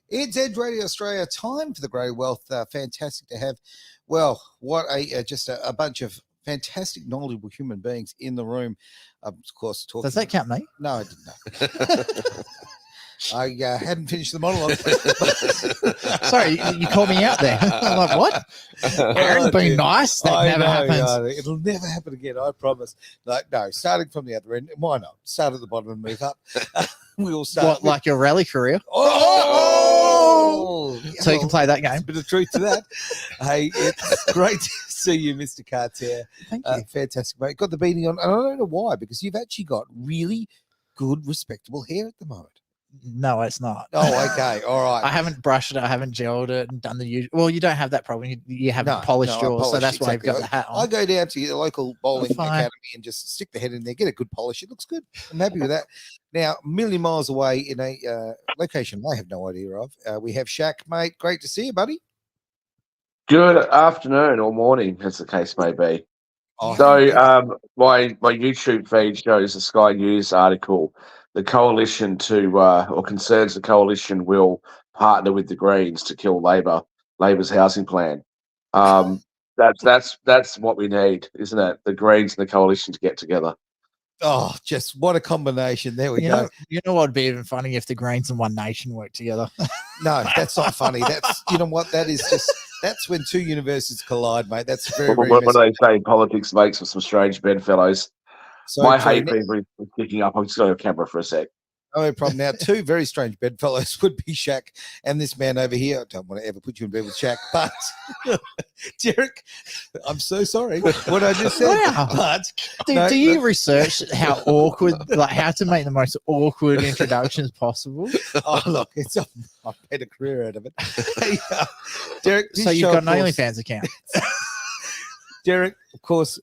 It's Edge Radio Australia. Time for the Grey Wealth. Fantastic to have, well, what just a bunch of fantastic, knowledgeable human beings in the room. Of course, talking. Does that count me? No, I didn't. I hadn't finished the monologue. Sorry, you called me out there. I'm like, what? Aaron's being nice. That never happens. It'll never happen again, I promise. No, starting from the other end. Why not? Start at the bottom and move up. We all start. Like your rally career? Oh! So you can play that game. There's a bit of truth to that. Hey, it's great to see you, Mr. Cartier. Thank you. Fantastic, mate. Got the beanie on. And I don't know why, because you've actually got really good, respectable hair at the moment. No, it's not. Oh, okay. All right. I haven't brushed it. I haven't gelled it and done the usual. Well, you don't have that problem. You haven't polished yours, so that's why you've got the hat on. I go down to the local bowling academy and just stick the head in there, get a good polish. It looks good. I'm happy with that. Now, a million miles away in a location I have no idea of, we have SHAK, mate. Great to see you, buddy. Good afternoon or morning, as the case may be. Oh, my YouTube feed shows a Sky News article. The coalition or concerns the coalition will partner with the Greens to kill Labor's housing plan. That's what we need, isn't it? The Greens and the coalition to get together. Oh, just what a combination. There we go. You know what would be even funny if the Greens and One Nation work together? No, that's not funny. That's, you know what, that is just, that's when two universities collide, mate. That's very, very what they say politics makes for some strange bedfellows. So my hate fever is kicking up. I'm just going to camera for a sec. No problem. Now, two very strange bedfellows would be SHAK and this man over here. I don't want to ever put you in bed with SHAK, but Derek, I'm so sorry what I just said. Wow. But do you research how awkward, like how to make the most awkward introductions possible? Oh, look, I've made a career out of it. Hey, Derek, so you've got an OnlyFans account. Derek, of course,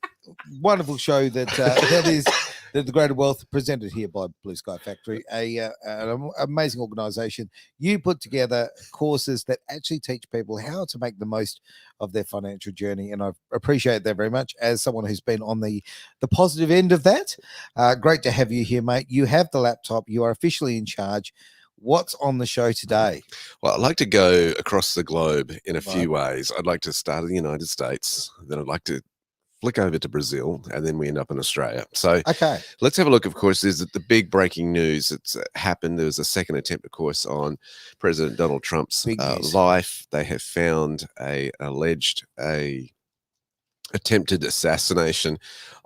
wonderful show that is the Greater Wealth, presented here by Blue Sky Factory, an amazing organisation. You put together courses that actually teach people how to make the most of their financial journey, and I appreciate that very much as someone who's been on the positive end of that. Great to have you here, mate. You have the laptop. You are officially in charge. What's on the show today? Well, I'd like to go across the globe in a few ways. I'd like to start in the United States, then I'd like to flick over to Brazil, and then we end up in Australia. So let's have a look. Of course, there's the big breaking news that's happened. There was a second attempt, of course, on President Donald Trump's life. They have found alleged attempted assassination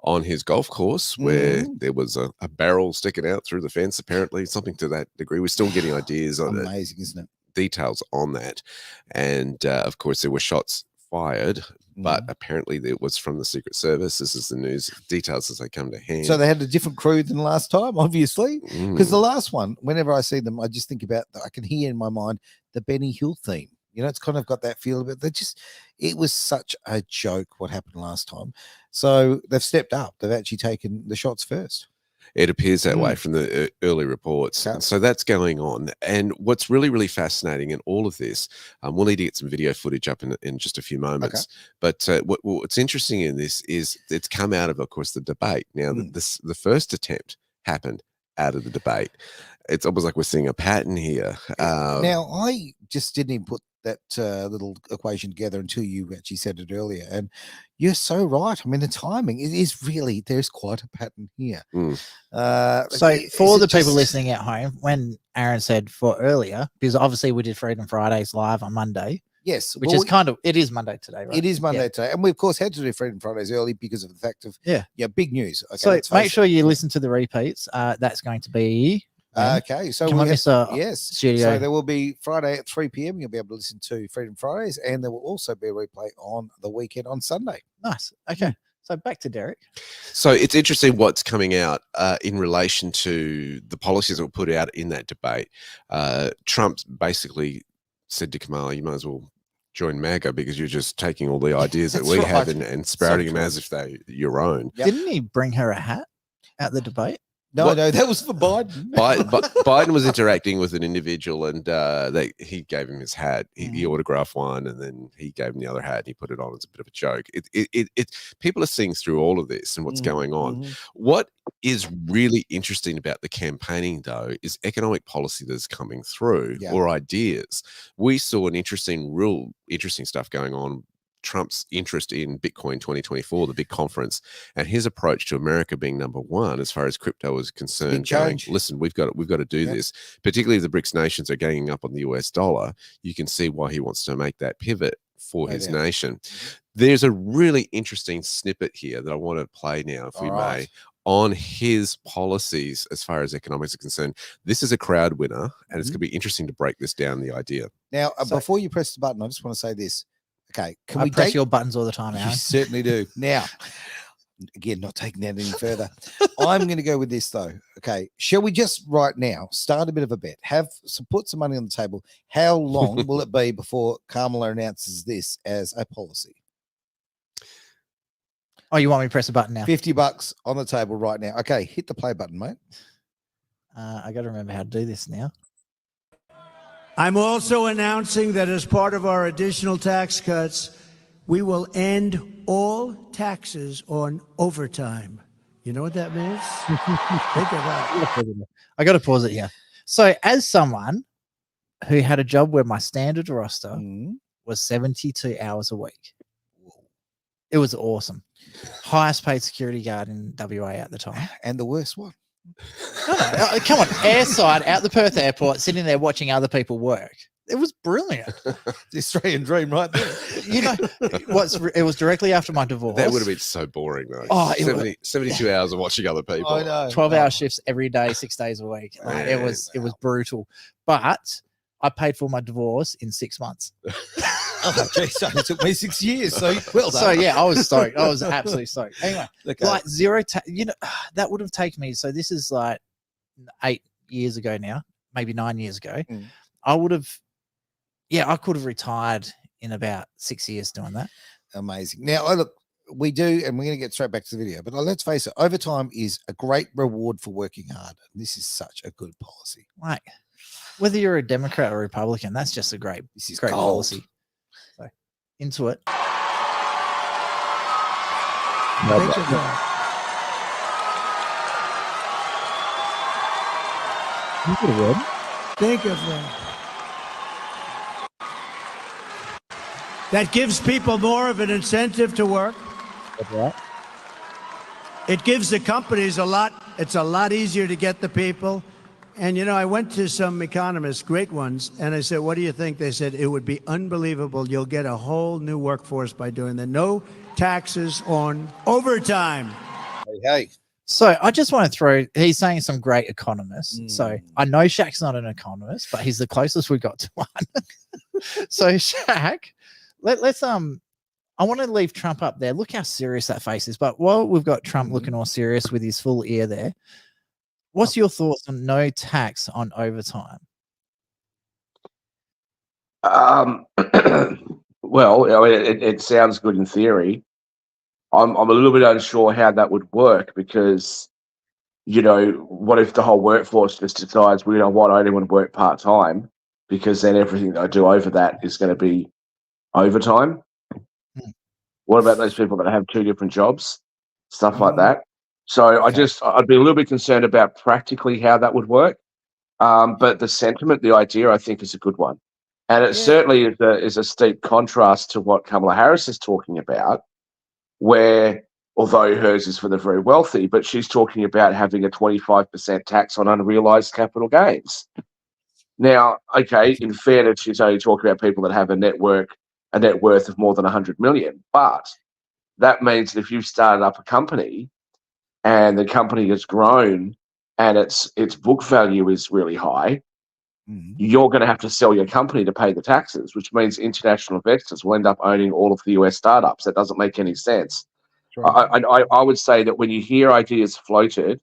on his golf course where there was a barrel sticking out through the fence, apparently, something to that degree. We're still getting ideas on amazing, isn't it? Details on that. And of course, there were shots fired, but apparently it was from the Secret Service. This is the news details as they come to hand. So they had a different crew than last time, obviously, because the last one, whenever I see them, I just think about, I can hear in my mind the Benny Hill theme. You know, it's kind of got that feel of it. It was such a joke what happened last time. So they've stepped up. They've actually taken the shots first. It appears that way from the early reports. Okay. So that's going on. And what's really, really fascinating in all of this, we'll need to get some video footage up in just a few moments. Okay. But what's interesting in this is it's come out of course, the debate. Now, the first attempt happened out of the debate. It's almost like we're seeing a pattern here. Now, I just didn't even put that little equation together until you actually said it earlier. And you're so right. I mean, the timing is really, there's quite a pattern here. So for the people listening at home, when Aaron said for earlier, because obviously we did Freedom Fridays live on Monday. Yes. Which is it is Monday today, right? It is Monday today. And we, of course, had to do Freedom Fridays early because of the fact of, big news. Okay, so make sure you listen to the repeats. That's going to be... Okay, so studio. So there will be Friday at 3 p.m. You'll be able to listen to Freedom Fridays, and there will also be a replay on the weekend on Sunday. Nice. Okay, so back to Derek. So it's interesting what's coming out in relation to the policies that were put out in that debate. Trump basically said to Kamala, "You might as well join MAGA because you're just taking all the ideas that we have and sprouting them as if they're your own." Didn't he bring her a hat at the debate? No, that was for Biden. Biden was interacting with an individual, and he gave him his hat. He autographed one, and then he gave him the other hat. And he put it on as a bit of a joke. People are seeing through all of this and what's going on. What is really interesting about the campaigning, though, is economic policy that's coming through or ideas. We saw real interesting stuff going on. Trump's interest in Bitcoin 2024, the big conference, and his approach to America being number one as far as crypto is concerned. Going, listen, we've got to do this. Particularly if the BRICS nations are ganging up on the US dollar, you can see why he wants to make that pivot for his nation. There's a really interesting snippet here that I want to play now, if we may, on his policies as far as economics are concerned. This is a crowd winner, and it's going to be interesting to break this down, the idea. Now, before you press the button, I just want to say this. Okay, can we press your buttons all the time, Aaron? You certainly do. Now, again, not taking that any further. I'm going to go with this, though. Okay, shall we just right now start a bit of a bet? Put some money on the table. How long will it be before Kamala announces this as a policy? Oh, you want me to press a button now? $50 on the table right now. Okay, hit the play button, mate. I got to remember how to do this now. I'm also announcing that as part of our additional tax cuts, we will end all taxes on overtime. You know what that means? Think of that. I got to pause it here. So as someone who had a job where my standard roster was 72 hours a week, it was awesome. Highest paid security guard in WA at the time. And the worst one. No, come on, airside out the Perth airport, sitting there watching other people work. It was brilliant. The Australian dream, right there. You know, it was directly after my divorce. That would have been so boring, though. Oh, 72 hours of watching other people. I know. 12-hour shifts every day, 6 days a week. Like, it was brutal. But I paid for my divorce in 6 months. Oh, geez, it took me 6 years. So well done. So yeah, I was stoked. I was absolutely stoked. Anyway, okay. Like that would have taken me. So this is like 8 years ago now, maybe 9 years ago. I could have retired in about 6 years doing that. Amazing. Now, look, we do, and we're going to get straight back to the video, but let's face it, overtime is a great reward for working hard. This is such a good policy. Right. Whether you're a Democrat or Republican, that's just a great policy. So into it. Think of that. That gives people more of an incentive to work. It gives the companies it's a lot easier to get the people. And, you know, I went to some economists, great ones, and I said, what do you think? They said, it would be unbelievable. You'll get a whole new workforce by doing that. No taxes on overtime. Hey. So I just want to he's saying some great economists. So I know Shaq's not an economist, but he's the closest we got to one. So Shaq, let's I want to leave Trump up there. Look how serious that face is. But while we've got Trump looking all serious with his full ear there, what's your thoughts on no tax on overtime? Well, I mean, it sounds good in theory. I'm a little bit unsure how that would work because, you know, what if the whole workforce just decides, well, you know what, I only want to work part-time because then everything that I do over that is going to be overtime? What about those people that have 2 different jobs? Stuff like that. So I'd be a little bit concerned about practically how that would work. But the sentiment, the idea, I think is a good one. And it certainly is a steep contrast to what Kamala Harris is talking about, where although hers is for the very wealthy, but she's talking about having a 25% tax on unrealized capital gains. Now, okay, in fairness, she's only talking about people that have a net worth of more than 100 million. But that means that if you've started up a company and the company has grown and its book value is really high, you're going to have to sell your company to pay the taxes, which means international investors will end up owning all of the US startups. That doesn't make any sense. I would say that when you hear ideas floated,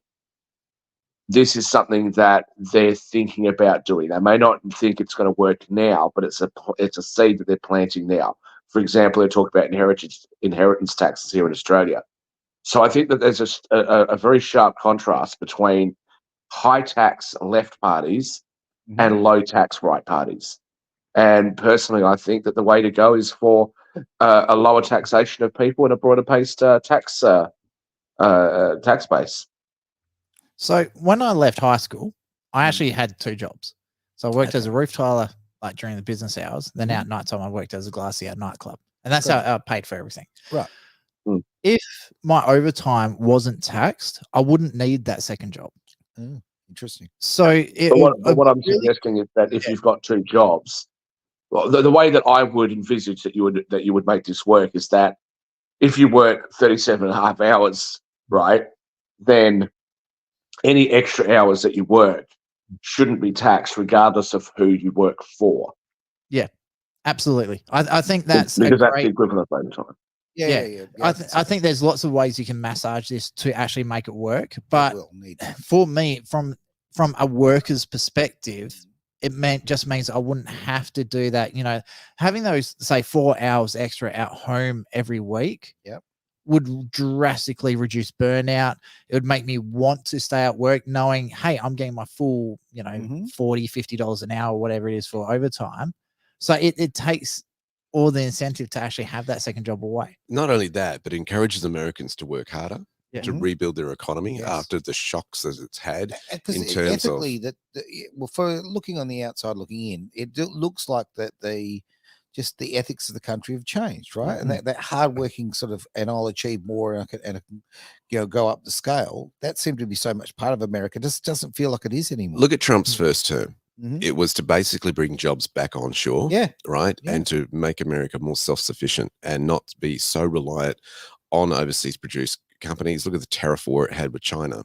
this is something that they're thinking about doing. They may not think it's going to work now, but it's a seed that they're planting now. For example, they talk about inheritance taxes here in Australia. So I think that there's a very sharp contrast between high tax left parties Mhm. and low tax right parties. And personally, I think that the way to go is for a lower taxation of people and a broader based tax base. So when I left high school, I actually Mm. had 2 jobs. So I worked as Okay. a roof tiler, like during the business hours. Then Mhm. at night time, I worked as a glassy at nightclub, and that's Got how I paid for everything. Right. If my overtime wasn't taxed, I wouldn't need that second job. Mm, interesting. So it, But what I'm really, suggesting is that if Yeah. you've got 2 jobs, well, the way that I would envisage that you would make this work is that if you work 37 and a half hours, right, then any extra hours that you work shouldn't be taxed regardless of who you work for. absolutely. I think that's a Because that's the great. equivalent of overtime. Yeah. I think there's lots of ways you can massage this to actually make it work. But will need. for me, from a worker's perspective, it just means I wouldn't have to do that. You know, having those say 4 hours extra at home every week Yep. would drastically reduce burnout. It would make me want to stay at work knowing, hey, I'm getting my full, Mhm. $40, $50 an hour, whatever it is for overtime. So it takes all the incentive to actually have that second job away. Not only that, but encourages Americans to work harder, Yeah. to Mhm. rebuild their economy Yes. after the shocks that it's had. Because in terms of- ethically, well, for looking on the outside, looking in, it looks like that the ethics of the country have changed, right? And that hardworking sort of, and I'll achieve more, and I can go up the scale. That seemed to be so much part of America. Just doesn't feel like it is anymore. Look at Trump's first term. Mhm. It was to basically bring jobs back onshore, Yeah. right? Yeah. And to make America more self-sufficient and not be so reliant on overseas produced companies. Look at the tariff war it had with China.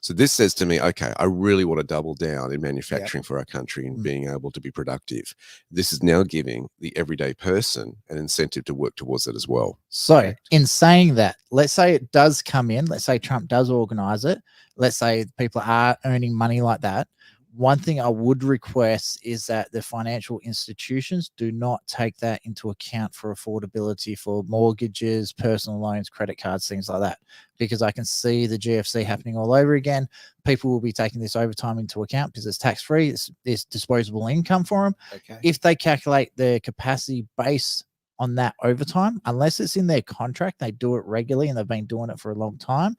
So this says to me, okay, I really want to double down in manufacturing for our country and being able to be productive. This is now giving the everyday person an incentive to work towards it as well. So in saying that, let's say it does come in, let's say Trump does organize it, let's say people are earning money like that. One thing I would request is that the financial institutions do not take that into account for affordability for mortgages, personal loans, credit cards, things like that, because I can see the GFC happening all over again. People will be taking this overtime into account because it's tax-free, it's disposable income for them. Okay. If they calculate their capacity based on that overtime, unless it's in their contract, they do it regularly and they've been doing it for a long time.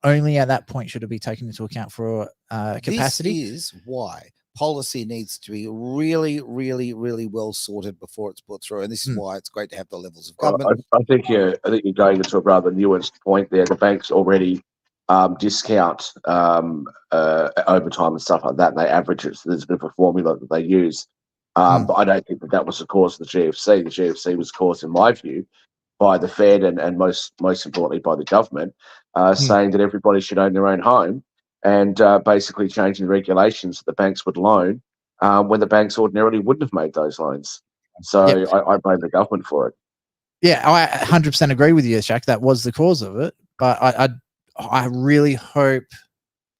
Only at that point should it be taken into account for capacity. This is why policy needs to be really, really, really well sorted before it's put through, and this is why it's great to have the levels of government. I think you're going into a rather nuanced point there. The banks already discount overtime and stuff like that, and they average it. So there's a bit of a formula that they use. But I don't think that was the cause of the GFC. The GFC was caused, in my view, by the Fed and most importantly by the government, saying that everybody should own their own home, and basically changing the regulations that the banks would loan when the banks ordinarily wouldn't have made those loans. So I blame the government for it. Yeah, I 100% agree with you, Shaq. That was the cause of it. But I really hope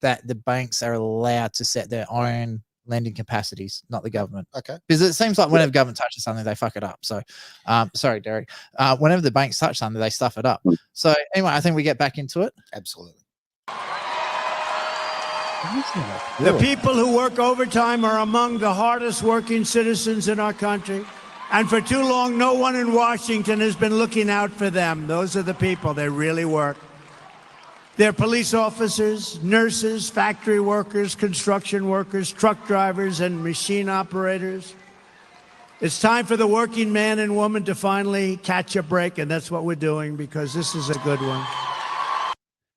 that the banks are allowed to set their own lending capacities, not the government. Okay. Because it seems like whenever government touches something, they fuck it up. So, sorry, Derek. Whenever the banks touch something, they stuff it up. So anyway, I think we get back into it. Absolutely. The people who work overtime are among the hardest working citizens in our country. And for too long, no one in Washington has been looking out for them. Those are the people. They really work. They're police officers, nurses, factory workers, construction workers, truck drivers, and machine operators. It's time for the working man and woman to finally catch a break, and that's what we're doing, because this is a good one.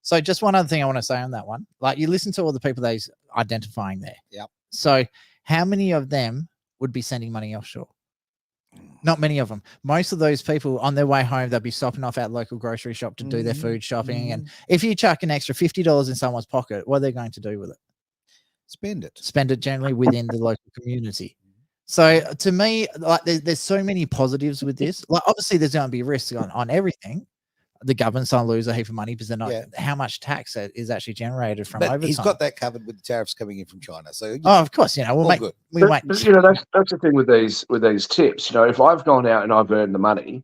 So just one other thing I want to say on that one. Like, you listen to all the people that he's identifying there. Yep. So how many of them would be sending money offshore? Not many of them. Most of those people on their way home, they'll be stopping off at local grocery shop to do their food shopping. And if you chuck an extra $50 in someone's pocket, what are they going to do with it? Spend it. Spend it generally within the local community. So to me, like, there's so many positives with this. Like, obviously there's going to be risks on everything. The government's going to lose a heap of money because they're not how much tax is actually generated from overtime. He's got that covered with the tariffs coming in from China. So of course, we'll make But, that's the thing with these tips. If I've gone out and I've earned the money,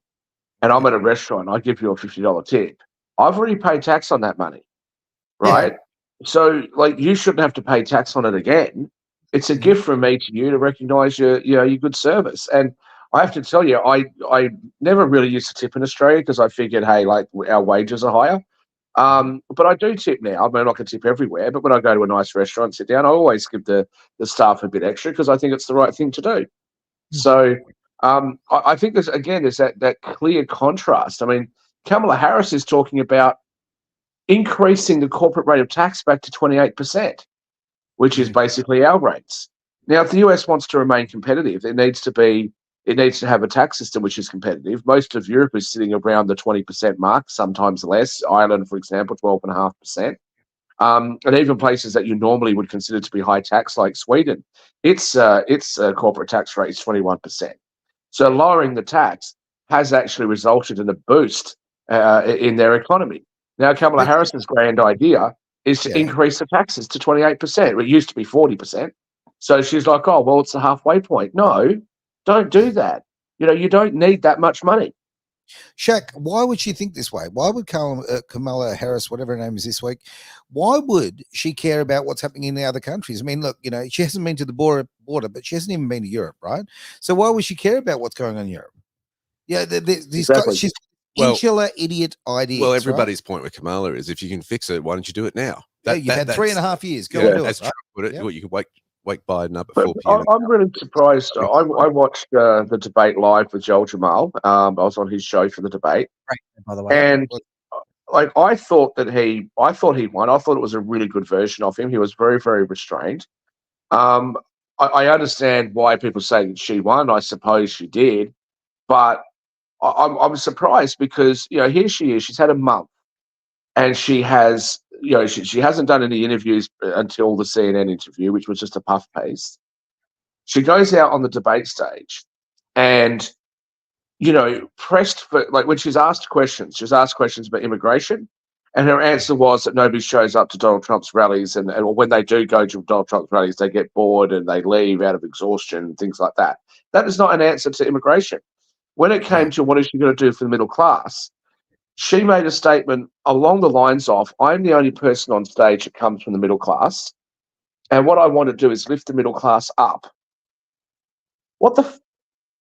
and I'm at a restaurant, and I give you a $50 tip, I've already paid tax on that money, right? So, like, you shouldn't have to pay tax on it again. It's a gift from me to you to recognise your, your good service. And I have to tell you, I never really used to tip in Australia because I figured, hey, like our wages are higher. But I do tip now. I mean, I'm not going to tip everywhere, but when I go to a nice restaurant, sit down, I always give the staff a bit extra because I think it's the right thing to do. So I think there's that clear contrast. I mean, Kamala Harris is talking about increasing the corporate rate of tax back to 28%, which is basically our rates. Now, if the US wants to remain competitive, it needs to have a tax system which is competitive. Most of Europe is sitting around the 20% mark, sometimes less. Ireland, for example, 12.5%. And even places that you normally would consider to be high tax, like Sweden, its corporate tax rate is 21%. So lowering the tax has actually resulted in a boost in their economy. Now, Kamala Harris's grand idea is to increase the taxes to 28%. It used to be 40%. So she's like, oh, well, it's the halfway point. No, don't do that. You don't need that much money. SHAK, why would she think this way? Why would Kamala Harris, whatever her name is this week, why would she care about what's happening in the other countries? I mean, look, she hasn't been to the border, but she hasn't even been to Europe, right? So why would she care about what's going on in Europe? Yeah, Exactly. she's insular idiot ideas. Well, everybody's point with Kamala is if you can fix it, why don't you do it now? You've had 3.5 years. Go and do it. Right? You can wake Biden up at But 4 p.m. I'm really surprised. I watched the debate live with Joel Jamal. I was on his show for the debate, By the way, and like I thought he won. I thought it was a really good version of him. He was very, very restrained. I understand why people say that she won. I suppose she did, but I'm surprised because here she is. She's had a month, and she has she hasn't done any interviews until the CNN interview, which was just a puff piece. She goes out on the debate stage, and pressed for, like, when she's asked questions about immigration, and her answer was that nobody shows up to Donald Trump's rallies, and when they do go to Donald Trump's rallies, they get bored and they leave out of exhaustion and things like that. That is not an answer to immigration. When it came to what is she going to do for the middle class, she made a statement along the lines of, I'm the only person on stage that comes from the middle class, and what I want to do is lift the middle class up. What the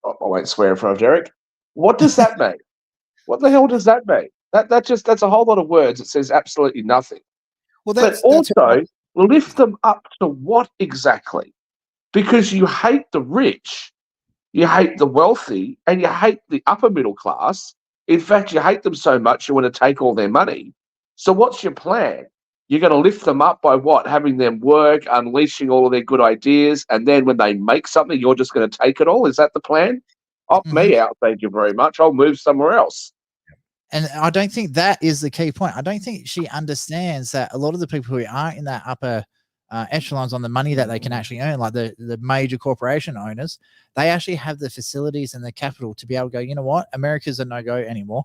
I won't swear in front of Derek. What does that mean? What the hell does that mean? That's a whole lot of words. It says absolutely nothing. Well, but also lift them up to what exactly? Because you hate the rich, you hate the wealthy, and you hate the upper middle class. In fact, you hate them so much you want to take all their money. So what's your plan? You're going to lift them up by what? Having them work, unleashing all of their good ideas, and then when they make something, you're just going to take it all? Is that the plan? Opt me out, thank you very much. I'll move somewhere else. And I don't think that is the key point. I don't think she understands that a lot of the people who aren't in that upper echelons on the money that they can actually earn, like the major corporation owners, they actually have the facilities and the capital to be able to go, you know what, America's a no-go anymore.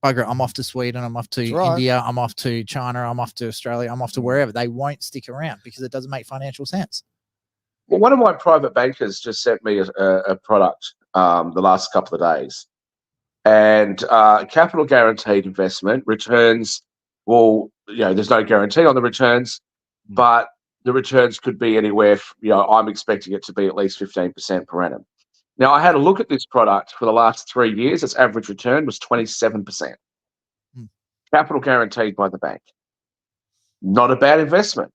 Bugger, I'm off to Sweden, I'm off to India, I'm off to China, I'm off to Australia, I'm off to wherever. They won't stick around because it doesn't make financial sense. Well, one of my private bankers just sent me a product the last couple of days. And capital guaranteed investment returns, well, there's no guarantee on the returns, but the returns could be anywhere, I'm expecting it to be at least 15% per annum. Now, I had a look at this product for the last 3 years. Its average return was 27%. Capital guaranteed by the bank. Not a bad investment.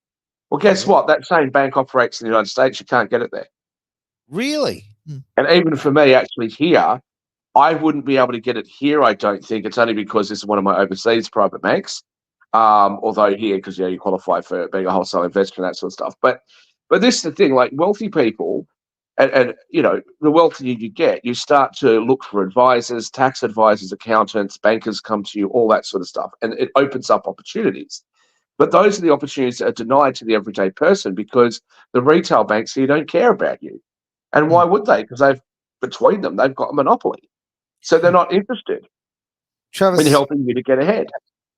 Well, guess what? That same bank operates in the United States. You can't get it there. Really? And even for me, actually, here, I wouldn't be able to get it here, I don't think. It's only because this is one of my overseas private banks. Although here, because you qualify for being a wholesale investor and that sort of stuff. But this is the thing, like wealthy people, and the wealthier you get, you start to look for advisors, tax advisors, accountants, bankers come to you, all that sort of stuff. And it opens up opportunities. But those are the opportunities that are denied to the everyday person because the retail banks here don't care about you. And why would they? Because between them, they've got a monopoly. So they're not interested in helping you to get ahead.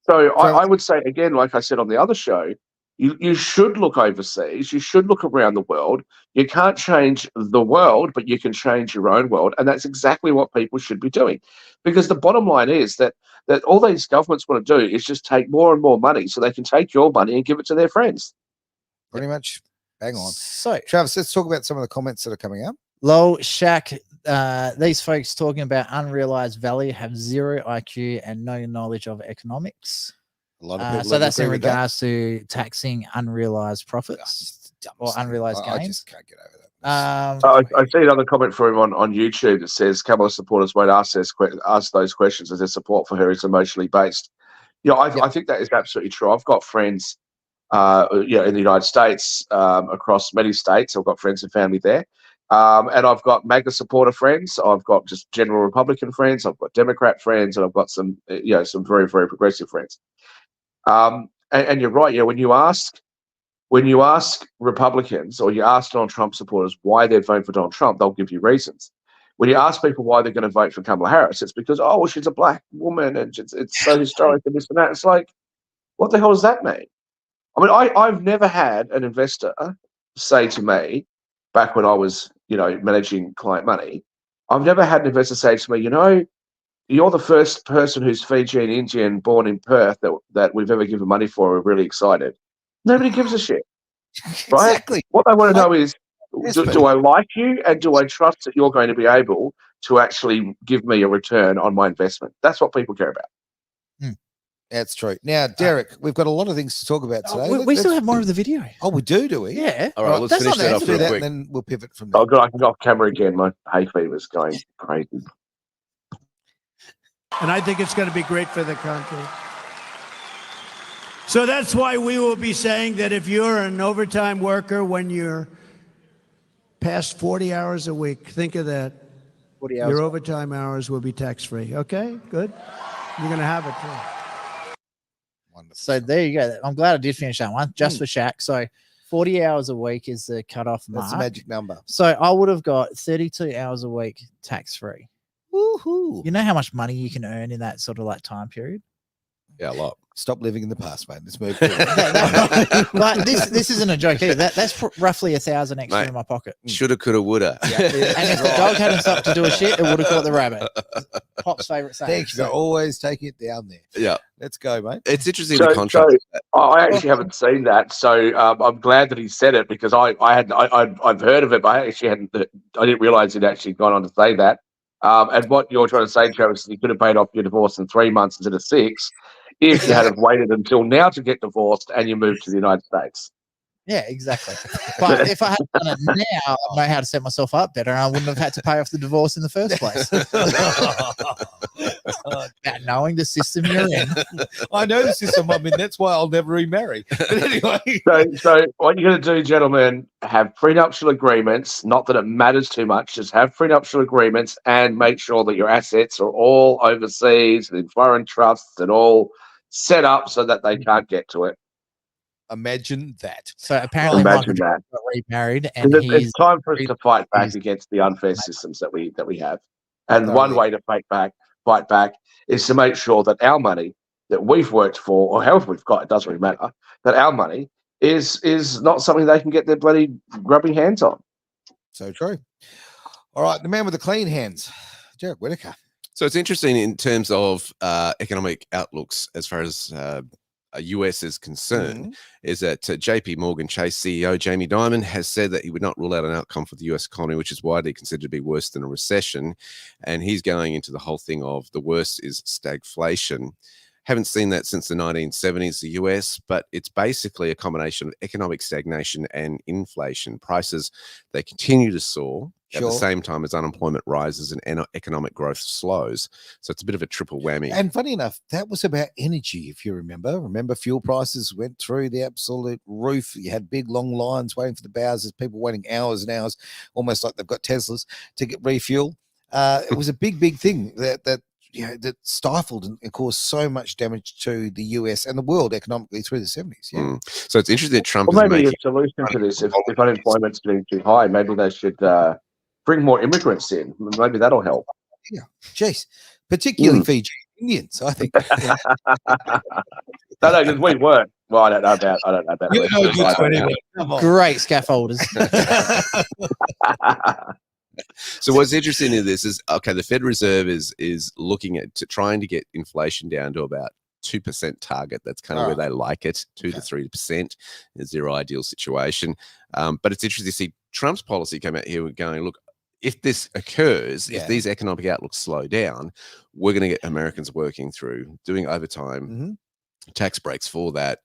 So I would say, again, like I said on the other show, You should look overseas. You should look around the world. You can't change the world, but you can change your own world. And that's exactly what people should be doing. Because the bottom line is that all these governments want to do is just take more and more money so they can take your money and give it to their friends. Pretty much. Hang on. So, Travis, let's talk about some of the comments that are coming up. Lol, Shaq, these folks talking about unrealized value have zero IQ and no knowledge of economics. A lot of people So that's in agree with that. regards to taxing unrealized profits or unrealized I gains. just can't get over that. I see another comment from him on YouTube that says Kamala supporters won't ask those questions as their support for her is emotionally based. I think that is absolutely true. I've got friends in the United States, across many states. I've got friends and family there. And I've got MAGA supporter friends. I've got just general Republican friends. I've got Democrat friends, and I've got some, some very, very progressive friends. And you're right. When you ask Republicans or you ask Donald Trump supporters why they're voting for Donald Trump, they'll give you reasons. When you ask people why they're going to vote for Kamala Harris, it's because, she's a black woman and it's so historic and this and that. It's like, what the hell does that mean? I mean, I've never had an investor say to me, back when I was, managing client money, I've never had an investor say to me, you're the first person who's Fijian Indian born in Perth that we've ever given money for. We're really excited. Nobody gives a shit, right? Exactly. What they want to know is, do I like you and do I trust that you're going to be able to actually give me a return on my investment? That's what people care about. That's true. Now, Derek, we've got a lot of things to talk about today. We still have more of the video. Oh, we do we? Yeah. All right, let's That's finish not that bad. off Let's do real that, quick. and then we'll pivot from there. Oh, good. I can go off camera again. My hay fever's going crazy. And I think it's going to be great for the country. So that's why we will be saying that if you're an overtime worker when you're past 40 hours a week, think of that. 40 hours. Your overtime hours will be tax-free. Okay, good. You're going to have it too. Wonderful. So there you go. I'm glad I did finish that one just for Shaq. So 40 hours a week is the cutoff mark. That's the magic number. So I would have got 32 hours a week tax-free. Woohoo. You know how much money you can earn in that sort of like time period? Yeah, a lot. Stop living in the past, mate. Let's move forward. Like this isn't a joke either. That's roughly 1,000 extra Mate, in my pocket. Shoulda, coulda, woulda. And if the dog hadn't stopped to do a shit, it would have caught the rabbit. Pop's favorite saying. Thanks for always taking it down there. Yeah. Let's go, mate. It's interesting to contrast. I actually haven't seen that, so I'm glad that he said it because I've heard of it, but I didn't realize he'd actually gone on to say that. And what you're trying to say, Travis, is you could have paid off your divorce in 3 months instead of 6 if you had waited until now to get divorced and you moved to the United States. Yeah, exactly. But if I had done it now, I know how to set myself up better, and I wouldn't have had to pay off the divorce in the first place. About knowing the system you're in. I know the system I'm in. That's why I'll never remarry. But anyway. So what you're going to do, gentlemen, have prenuptial agreements. Not that it matters too much. Just have prenuptial agreements and make sure that your assets are all overseas and in foreign trusts and all set up so that they can't get to it. Imagine that. So apparently, Imagine Michael that. got remarried, and It's time for us to fight back he's- against the unfair systems that we have. And Totally. one way to fight back is to make sure that our money that we've worked for, or however we've got, it doesn't really matter, that our money is not something they can get their bloody grubby hands on. So true. All right, the man with the clean hands, Derek Whittaker. So it's interesting in terms of economic outlooks as far as US is concerned, is that JP Morgan Chase CEO Jamie Dimon has said that he would not rule out an outcome for the US economy, which is widely considered to be worse than a recession. And he's going into the whole thing of the worst is stagflation. Haven't seen that since the 1970s, the US, but it's basically a combination of economic stagnation and inflation. Prices, they continue to soar at the same time as unemployment rises and economic growth slows. So it's a bit of a triple whammy. And funny enough, that was about energy, if you remember. Remember, fuel prices went through the absolute roof. You had big, long lines waiting for the Bowsers, people waiting hours and hours, almost like they've got Teslas, to get refuel. It was a big, big thing that stifled and caused so much damage to the US and the world economically through the 70s. Yeah. So it's interesting that Trump Well, is maybe making a solution to this, if unemployment's getting too high, maybe they should bring more immigrants in. Maybe that'll help. Yeah. Jeez. Particularly Fiji Indians, I think. No, because we weren't. Well, I don't know about You're no listeners. good I to don't know. anyone. Come on. Great scaffolders. So what's interesting in this is, okay, the Fed Reserve is looking at trying to get inflation down to about 2% target. That's kind of where they like it. 2 to 3% is their ideal situation. But it's interesting to see Trump's policy come out here going, look, if this occurs, if these economic outlooks slow down, we're going to get Americans working through, doing overtime, tax breaks for that.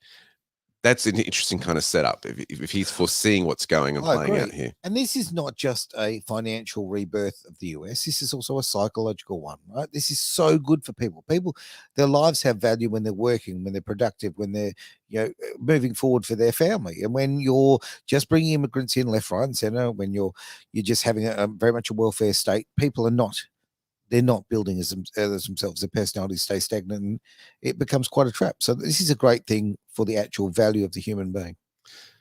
That's an interesting kind of setup if he's foreseeing what's going and playing out here. And this is not just a financial rebirth of the US. This is also a psychological one, right? This is so good for people. People, their lives have value when they're working, when they're productive, when they're, you know, moving forward for their family. And when you're just bringing immigrants in left, right, and center, when you're just having a very much a welfare state, people are not. They're not building as themselves. Their personalities stay stagnant, and it becomes quite a trap. So this is a great thing for the actual value of the human being.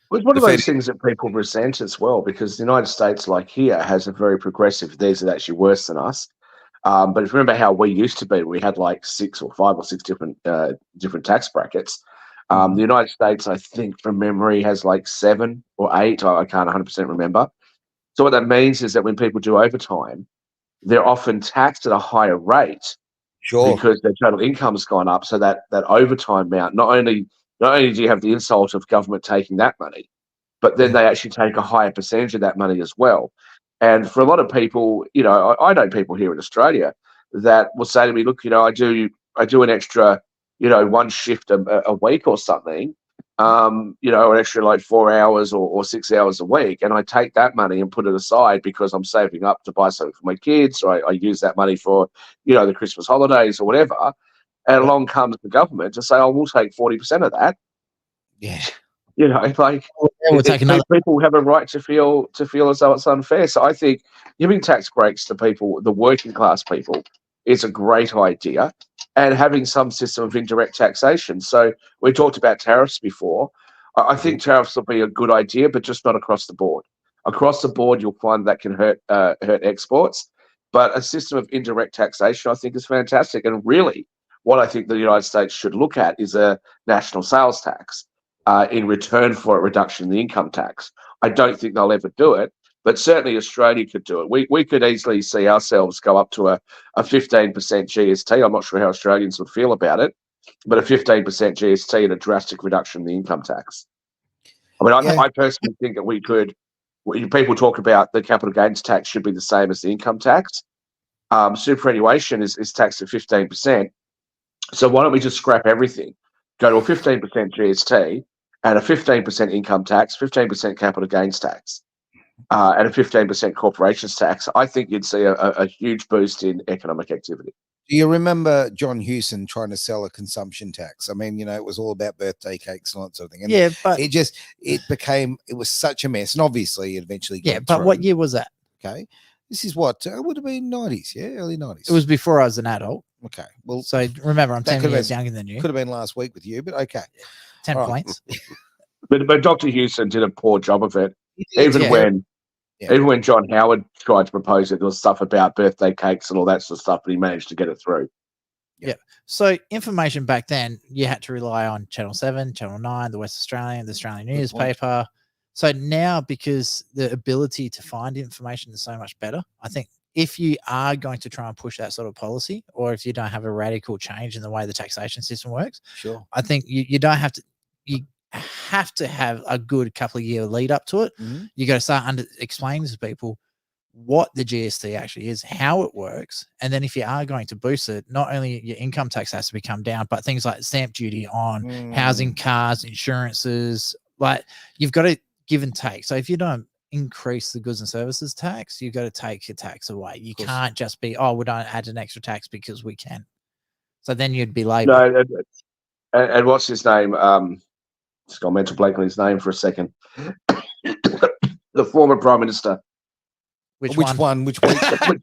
Well, it's one of those things that people resent as well, because the United States, like here, has a very progressive. Theirs is actually worse than us. But if you remember how we used to be, we had like 5 or 6 different tax brackets. The United States, I think, from memory, has like 7 or 8. I can't 100% remember. So what that means is that when people do overtime, they're often taxed at a higher rate, because their total income's gone up. So that overtime amount, not only do you have the insult of government taking that money, but then they actually take a higher percentage of that money as well. And for a lot of people, you know, I know people here in Australia that will say to me, look, you know, I do an extra, you know, 1 shift a week or something, you know, an extra like 4 hours or 6 hours a week. And I take that money and put it aside because I'm saving up to buy something for my kids, or I use that money for, you know, the Christmas holidays or whatever. And along comes the government to say, oh, we'll take 40% of that. Yeah. You know, like people have a right to feel as though it's unfair. So I think giving tax breaks to people, the working class people, is a great idea, and having some system of indirect taxation. So we talked about tariffs before. I think tariffs will be a good idea, but just not across the board. Across the board, you'll find that can hurt exports. But a system of indirect taxation, I think, is fantastic. And really, what I think the United States should look at is a national sales tax. In return for a reduction in the income tax. I don't think they'll ever do it, but certainly Australia could do it. We could easily see ourselves go up to a 15% GST. I'm not sure how Australians would feel about it, but a 15% GST and a drastic reduction in the income tax. I mean, I personally think that we could. People talk about the capital gains tax should be the same as the income tax. Superannuation is taxed at 15%. So why don't we just scrap everything? Go to a 15% GST and a 15% income tax, 15% capital gains tax, and a 15% corporations tax. I think you'd see a huge boost in economic activity. Do you remember John Hewson trying to sell a consumption tax? I mean, you know, it was all about birthday cakes and all that sort of thing. And but it was such a mess. And obviously, it eventually got but through. what year was that? Okay. This is what it would have been 90s, early 90s. It was before I was an adult. Okay. Well, so remember, I'm 10 years younger than you. Could have been last week with you, but okay. 10 points. But Dr. Hewson did a poor job of it. Even when John Howard tried to propose it, there was stuff about birthday cakes and all that sort of stuff, but he managed to get it through. Yeah. So information back then, you had to rely on Channel 7, Channel 9, the West Australian, the Australian newspaper. So now, because the ability to find information is so much better, I think if you are going to try and push that sort of policy, or if you don't have a radical change in the way the taxation system works, I think you don't have to. You have to have a good couple of year lead up to it. You got to start explaining to people what the GST actually is, how it works, and then if you are going to boost it, not only your income tax has to come down, but things like stamp duty on housing, cars, insurances. Like, you've got to give and take. So if you don't increase the goods and services tax, you've got to take your tax away. You can't just be, oh, we don't add an extra tax because we can. So then you'd be Labor. No, and what's his name? Just got mental blank on his name for a second. The former Prime Minister. Which one? Which one? The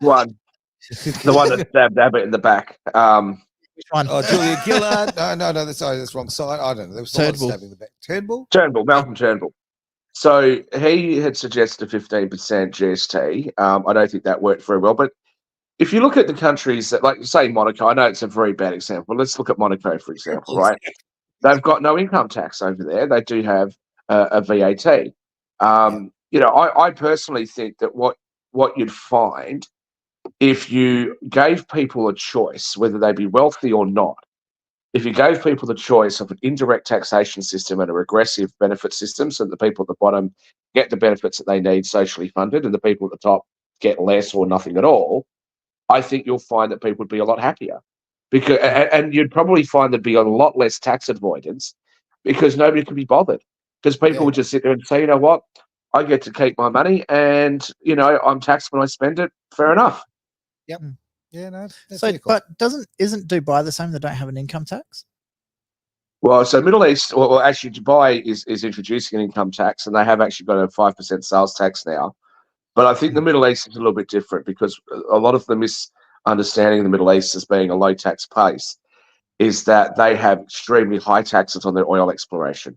one that stabbed Abbott in the back. Which one? Oh, Julia Gillard. No, that's wrong side. I don't know. There was someone stabbing in the back. Turnbull, Malcolm Turnbull. So he had suggested a 15% GST. I don't think that worked very well. But if you look at the countries that, like, say, Monaco, I know it's a very bad example. Let's look at Monaco, for example, right? they've got no income tax over there. They do have a VAT. You know, I personally think that what you'd find if you gave people a choice, whether they be wealthy or not, if you gave people the choice of an indirect taxation system and a regressive benefit system, so that the people at the bottom get the benefits that they need socially funded and the people at the top get less or nothing at all, I think you'll find that people would be a lot happier. Because and you'd probably find there'd be a lot less tax avoidance because nobody could be bothered. Because people would just sit there and say, you know what, I get to keep my money and, you know, I'm taxed when I spend it. Fair enough. Yep. Yeah, no. That's So, very cool. but isn't Dubai the same? They don't have an income tax. Well, so Middle East, well, actually, Dubai is introducing an income tax, and they have actually got a 5% sales tax now. But I think the Middle East is a little bit different because a lot of the misunderstanding of the Middle East as being a low tax place is that they have extremely high taxes on their oil exploration.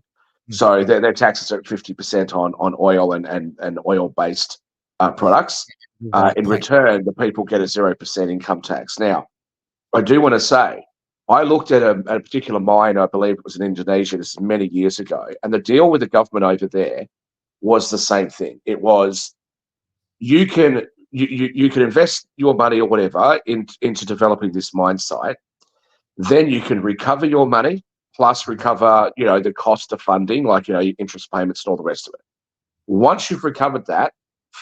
So their taxes are at 50% on oil and oil-based products. In return, the people get a 0% income tax. Now, I do want to say, I looked at a particular mine, I believe it was in Indonesia, this is many years ago, and the deal with the government over there was the same thing. It was you can invest your money or whatever into developing this mine site. Then you can recover your money plus recover, you know, the cost of funding, like, you know, your interest payments and all the rest of it. Once you've recovered that,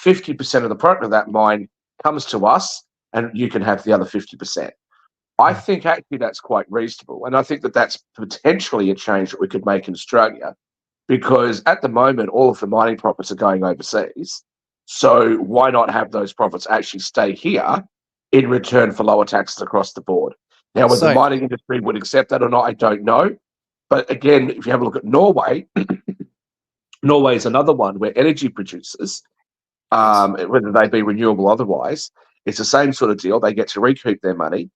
50% of the product of that mine comes to us, and you can have the other 50%. I think actually that's quite reasonable, and I think that that's potentially a change that we could make in Australia, because at the moment all of the mining profits are going overseas. So why not have those profits actually stay here in return for lower taxes across the board? Now, whether the mining industry would accept that or not, I don't know. But again, if you have a look at Norway, Norway is another one where energy producers, whether they be renewable or otherwise, it's the same sort of deal. They get to recoup their money.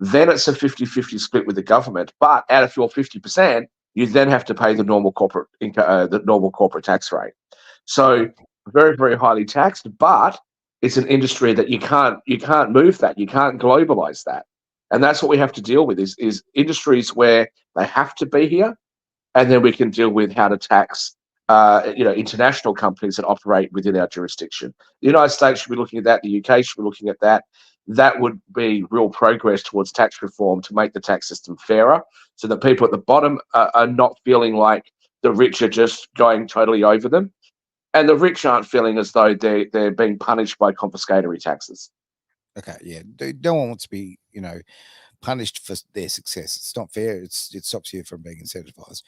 Then it's a 50-50 split with the government. But out of your 50%, you then have to pay the normal corporate tax rate. So very, very highly taxed, but it's an industry that you can't move that. You can't globalize that. And that's what we have to deal with is industries where they have to be here, and then we can deal with how to tax international companies that operate within our jurisdiction. The United States should be looking at that. The UK should be looking at that. That would be real progress towards tax reform to make the tax system fairer, so that people at the bottom are not feeling like the rich are just going totally over them, and the rich aren't feeling as though they're being punished by confiscatory taxes. Okay, yeah. No one wants to be, punished for their success. It's not fair. It stops you from being incentivized.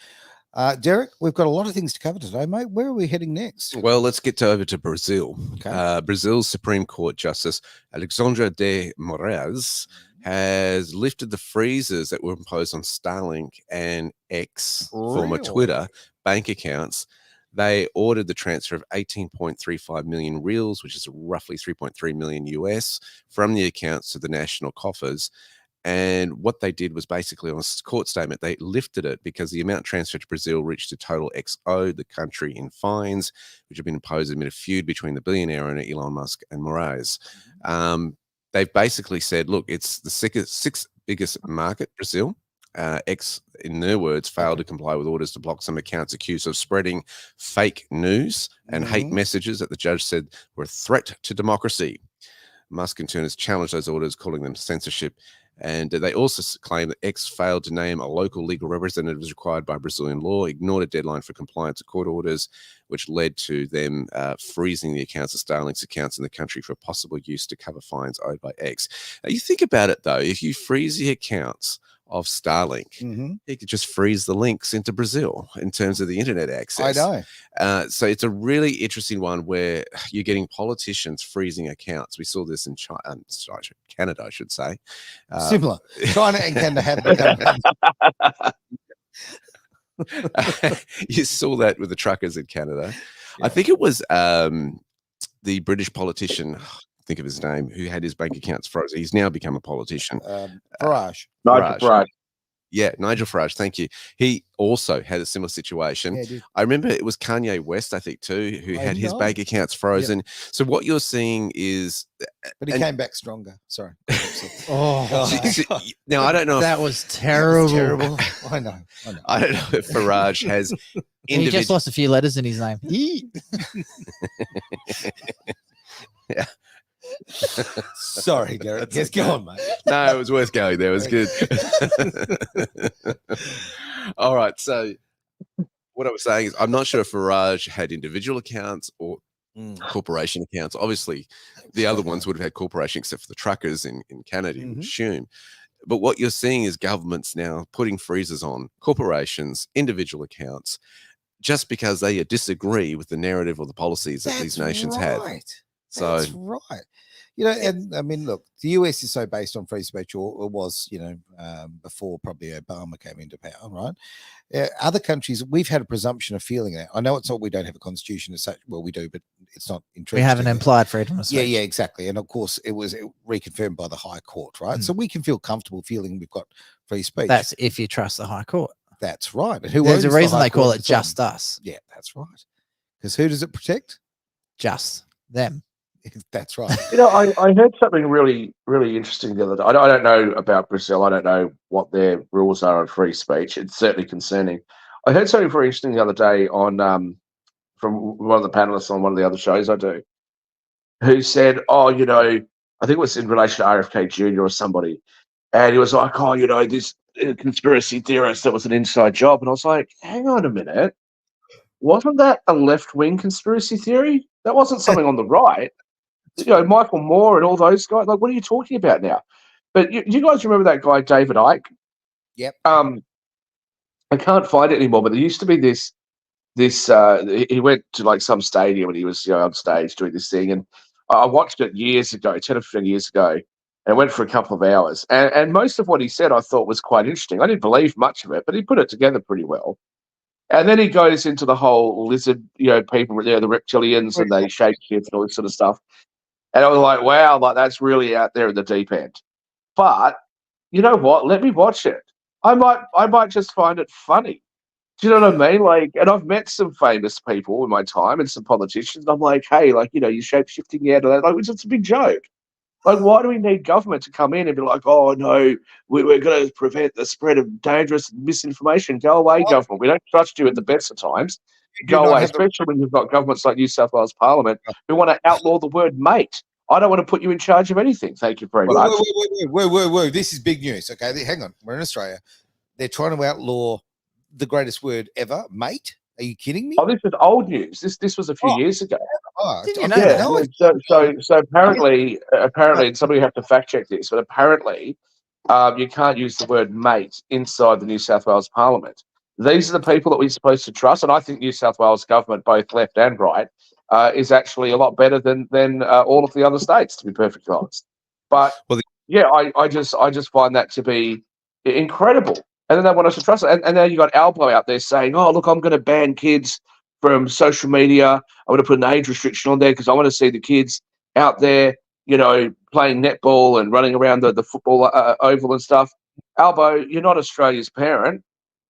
Derek, we've got a lot of things to cover today, mate. Where are we heading next? Well, let's get over to Brazil. Okay. Brazil's Supreme Court Justice Alexandre de Moraes has lifted the freezes that were imposed on Starlink and X, former Twitter, bank accounts. They ordered the transfer of 18.35 million reals, which is roughly 3.3 million US, from the accounts to the national coffers. And what they did was basically, on a court statement, they lifted it because the amount transferred to Brazil reached a total owed the country in fines, which have been imposed amid a feud between the billionaire owner Elon Musk and Moraes. They've basically said, look, it's the sixth biggest market, Brazil. X, in their words, failed to comply with orders to block some accounts accused of spreading fake news and hate messages that the judge said were a threat to democracy. Musk in turn has challenged those orders, calling them censorship. And they also claim that X failed to name a local legal representative as required by Brazilian law, ignored a deadline for compliance with court orders, which led to them freezing the accounts of Starlink's accounts in the country for possible use to cover fines owed by X. Now, you think about it, though, if you freeze the accounts of Starlink, you could just freeze the links into Brazil in terms of the internet access. I know. So it's a really interesting one where you're getting politicians freezing accounts. We saw this in Canada, I should say. Similar. China and Canada have become. You saw that with the truckers in Canada. Yeah. I think it was the British politician, think of his name, who had his bank accounts frozen. He's now become a politician. Farage. Farage. Yeah, Nigel Farage, thank you. He also had a similar situation. Yeah, dude. I remember it was Kanye West, I think, too, who I had his know. bank accounts frozen. So what you're seeing is But he and- came back stronger. Sorry. Oh, now I don't know. that If, was terrible. Terrible. I know. I don't know if Farage has He just individual. lost a few letters in his name. Yee. Yeah. Sorry, Derek. Yes, go on, mate. No, it was worth going there. It was good. All right. So what I was saying is I'm not sure if Farage had individual accounts or corporation accounts. Obviously, the other ones would have had corporation, except for the truckers in Canada, you would assume. But what you're seeing is governments now putting freezers on corporations, individual accounts, just because they disagree with the narrative or the policies that these nations have. So That's right. You know, and I mean, look, the US is so based on free speech, or was, you know, before probably Obama came into power, right? Other countries, we've had a presumption of feeling that. I know it's not, we don't have a constitution as such. Well, we do, but it's not We entrenched have an in it. implied freedom of speech. Yeah, yeah, exactly. And of course, it was reconfirmed by the High Court, right? So we can feel comfortable feeling we've got free speech. That's if you trust the High Court. That's right. And who There's a owns the reason High they call Court it at the time? just us. Yeah, that's right. Because who does it protect? Just them. That's right. You know, I heard something really, really interesting the other day. I don't know about Brazil. I don't know what their rules are on free speech. It's certainly concerning. I heard something very interesting the other day on from one of the panelists on one of the other shows I do, who said, "Oh, you know, I think it was in relation to RFK Jr. or somebody, and he was like, oh, you know, this conspiracy theorist that was an inside job," and I was like, "Hang on a minute, wasn't that a left-wing conspiracy theory? That wasn't something on the right." You know, Michael Moore and all those guys. Like, what are you talking about now? But you guys remember that guy, David Icke? Yep. I can't find it anymore, but there used to be this. He went to like some stadium and he was, you know, on stage doing this thing. And I watched it years ago, 10 or 15 years ago, and it went for a couple of hours. And most of what he said I thought was quite interesting. I didn't believe much of it, but he put it together pretty well. And then he goes into the whole lizard, you know, people, you know, the reptilians, and they shapeshift and all this sort of stuff. And I was like, wow, like that's really out there in the deep end. But you know what? Let me watch it. I might just find it funny. Do you know what I mean? Like, and I've met some famous people in my time and some politicians. And I'm like, hey, like, you know, you're shape shifting out of that. Like, it's a big joke. Like, why do we need government to come in and be like, oh no, we're going to prevent the spread of dangerous misinformation? Go away, government. We don't trust you at the best of times. Go away, especially when you've got governments like New South Wales Parliament who want to outlaw the word mate. I don't want to put you in charge of anything. Thank you very much. Whoa. This is big news. Okay, hang on. We're in Australia. They're trying to outlaw the greatest word ever, mate. Are you kidding me? Oh, this is old news. This was a few years ago. Didn't you I know didn't that? know it. So apparently, and somebody have to fact check this, but apparently, you can't use the word mate inside the New South Wales Parliament. These are the people that we're supposed to trust, and I think New South Wales government, both left and right, is actually a lot better than all of the other states, to be perfectly honest. But yeah, I just find that to be incredible. And then they want us to trust it. And now you got Albo out there saying, "Oh, look, I'm going to ban kids from social media. I'm going to put an age restriction on there because I want to see the kids out there, you know, playing netball and running around the football oval and stuff." Albo, you're not Australia's parent,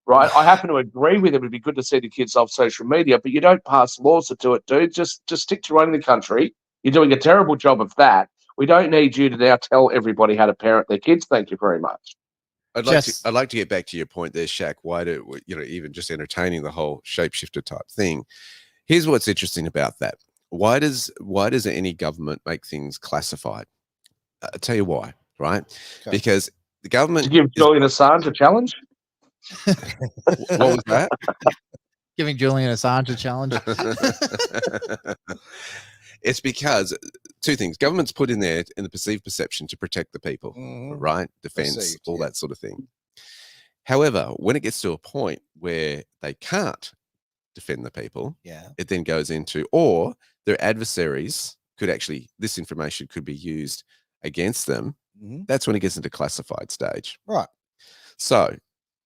right? I happen to agree with him. It'd be good to see the kids off social media, but you don't pass laws to do it, dude. Just stick to running the country. You're doing a terrible job of that. We don't need you to now tell everybody how to parent their kids. Thank you very much. I'd like to get back to your point there, Shaq. Why do you know, even just entertaining the whole shapeshifter type thing? Here's what's interesting about that. Why does any government make things classified? I'll tell you why, right? Okay. Because the government to give Julian Assange a challenge. What was that? Giving Julian Assange a challenge. It's because two things. Government's put in there in the perceived perception to protect the people, right? Defense, all that sort of thing. However, when it gets to a point where they can't defend the people, it then goes into, or their adversaries could actually, this information could be used against them. That's when it gets into classified stage. Right. So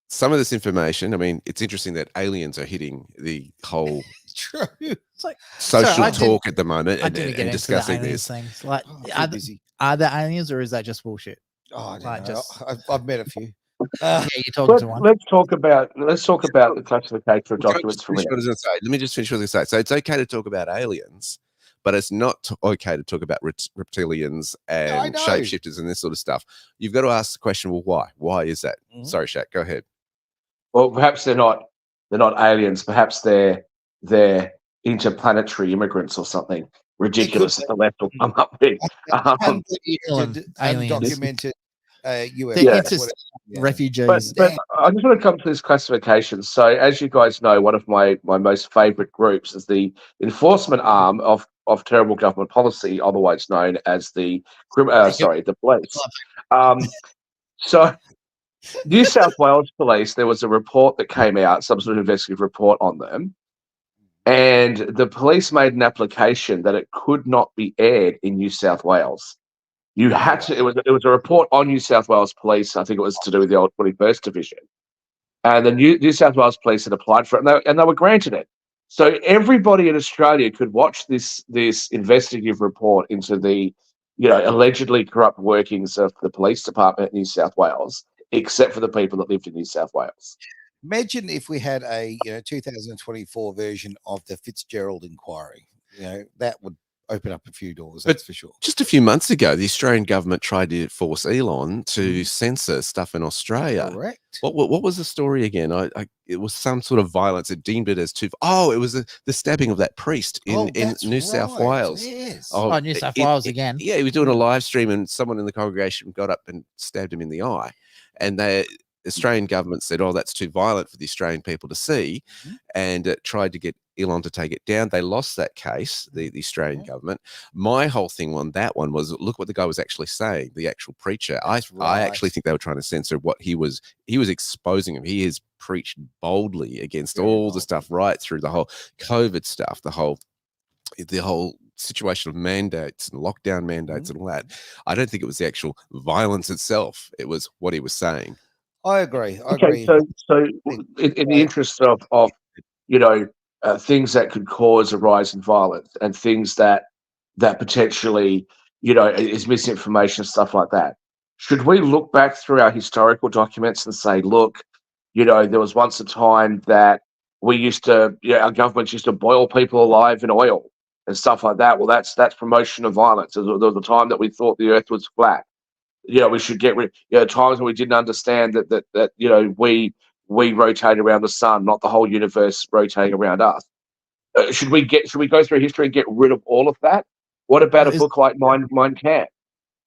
some of this information, I mean, it's interesting that aliens are hitting the whole True. It's like, social talk at the moment and discussing this. Things. Like, are there aliens or is that just bullshit? Oh, I don't know. I've met a few. Uh, Yeah, you're talking to one. Let's talk about the classification of Can I documents just for a finish what I minute. was gonna say? Let me just finish what I was gonna say. So it's okay to talk about aliens, but it's not okay to talk about reptilians I and know. shapeshifters and this sort of stuff. You've got to ask the question, well, why? Why is that? Mhm. Sorry, Shaq, go ahead. Well, perhaps they're not aliens. Perhaps they're interplanetary immigrants or something ridiculous that the left will come up with. Undocumented, Aliens. undocumented US. They're Yeah. inter- Yeah. refugees. But I just want to come to this classification. So, as you guys know, one of my most favourite groups is the enforcement arm of terrible government policy, otherwise known as the the police. So, New South Wales Police, there was a report that came out, some sort of investigative report on them, and the police made an application that it could not be aired in New South Wales. You had to. It was a report on New South Wales Police. I think it was to do with the old 21st Division, and the New South Wales Police had applied for it, and they were granted it. So everybody in Australia could watch this investigative report into the allegedly corrupt workings of the police department in New South Wales, except for the people that lived in New South Wales. Imagine if we had a 2024 version of the Fitzgerald inquiry. That would open up a few doors. That's for sure. Just a few months ago, the Australian government tried to force Elon to censor stuff in Australia. Correct. What was the story again? It was some sort of violence. It deemed it as too. Oh, it was the stabbing of that priest in New South Wales. Yes. Oh, New South Wales again. Yeah, he was doing a live stream, and someone in the congregation got up and stabbed him in the eye, and the Australian government said, "Oh, that's too violent for the Australian people to see," and tried to get Elon to take it down. They lost that case, the Australian government. My whole thing on that one was, look what the guy was actually saying, the actual preacher. I actually think they were trying to censor what he was exposing him. He has preached boldly against all the stuff right through the whole COVID stuff, the whole situation of mandates and lockdown mandates and all that. I don't think it was the actual violence itself. It was what he was saying. I agree. Okay, so in the interest of things that could cause a rise in violence and things that potentially is misinformation, stuff like that, should we look back through our historical documents and say, look, there was once a time that we used to, our governments used to boil people alive in oil and stuff like that. Well, that's promotion of violence. There was a time that we thought the earth was flat. We should get rid. Times when we didn't understand that we rotate around the sun, not the whole universe rotating around us. Should we go through history and get rid of all of that? What about a book like Mein Kampf?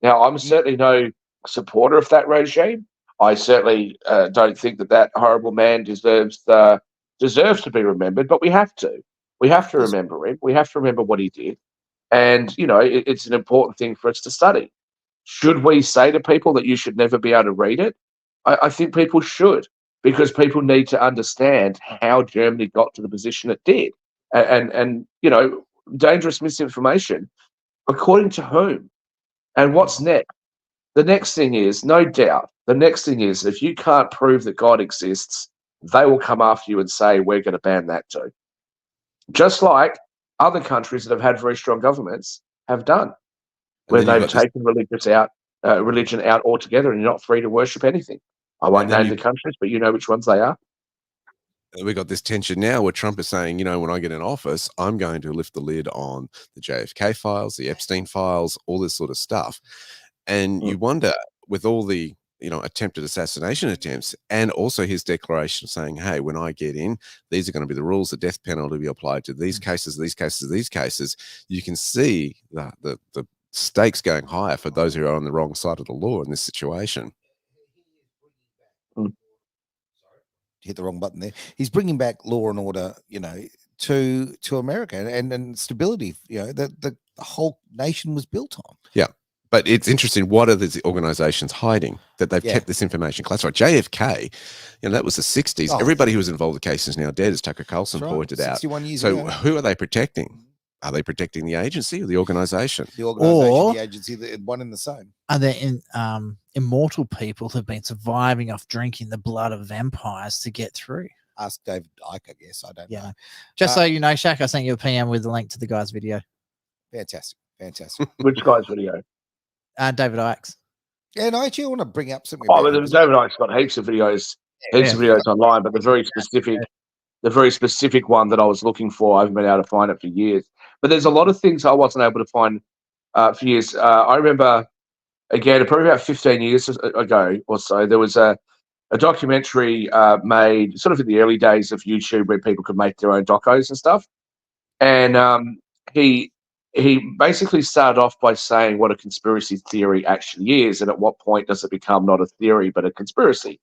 Now, I'm certainly no supporter of that regime. I certainly don't think that horrible man deserves to be remembered. But we have to. We have to remember him. We have to remember what he did, and it's an important thing for us to study. Should we say to people that you should never be able to read it? I think people should, because people need to understand how Germany got to the position it did. And dangerous misinformation, according to whom? And what's next? The next thing is, no doubt, if you can't prove that God exists, they will come after you and say, we're going to ban that too. Just like other countries that have had very strong governments have done, where they've taken religion out altogether, and you're not free to worship anything. I won't name the countries, but you know which ones they are. We got this tension now where Trump is saying, when I get in office, I'm going to lift the lid on the JFK files, the Epstein files, all this sort of stuff. And you wonder, with all the attempted assassination attempts, and also his declaration saying, hey, when I get in, these are going to be the rules, the death penalty will be applied to these cases, these cases, these cases. You can see the stakes going higher for those who are on the wrong side of the law in this situation. Hit the wrong button there. He's bringing back law and order, to America and stability. The whole nation was built on. Yeah. But it's interesting, what are these organizations hiding that they've kept this information classified? JFK, that was the 60s. Oh, everybody who was involved in the case is now dead, as Tucker Carlson pointed out. 61 years so ago. Who are they protecting? Are they protecting the agency or the organization? The organization, the agency, one and the same. Are there immortal people who've been surviving off drinking the blood of vampires to get through? Ask David Icke, I guess. I don't know. Just so you know, Shaq, I sent you a PM with the link to the guy's video. Fantastic. Which guy's video? David Icke's. Yeah, and I actually want to bring up something. Oh, about but it, 'cause David Icke's got heaps of videos, online, but the very specific one that I was looking for, I haven't been able to find it for years. But there's a lot of things I wasn't able to find for years. I remember, again, probably about 15 years ago or so, there was a documentary made sort of in the early days of YouTube where people could make their own docos and stuff. And he basically started off by saying what a conspiracy theory actually is, and at what point does it become not a theory but a conspiracy.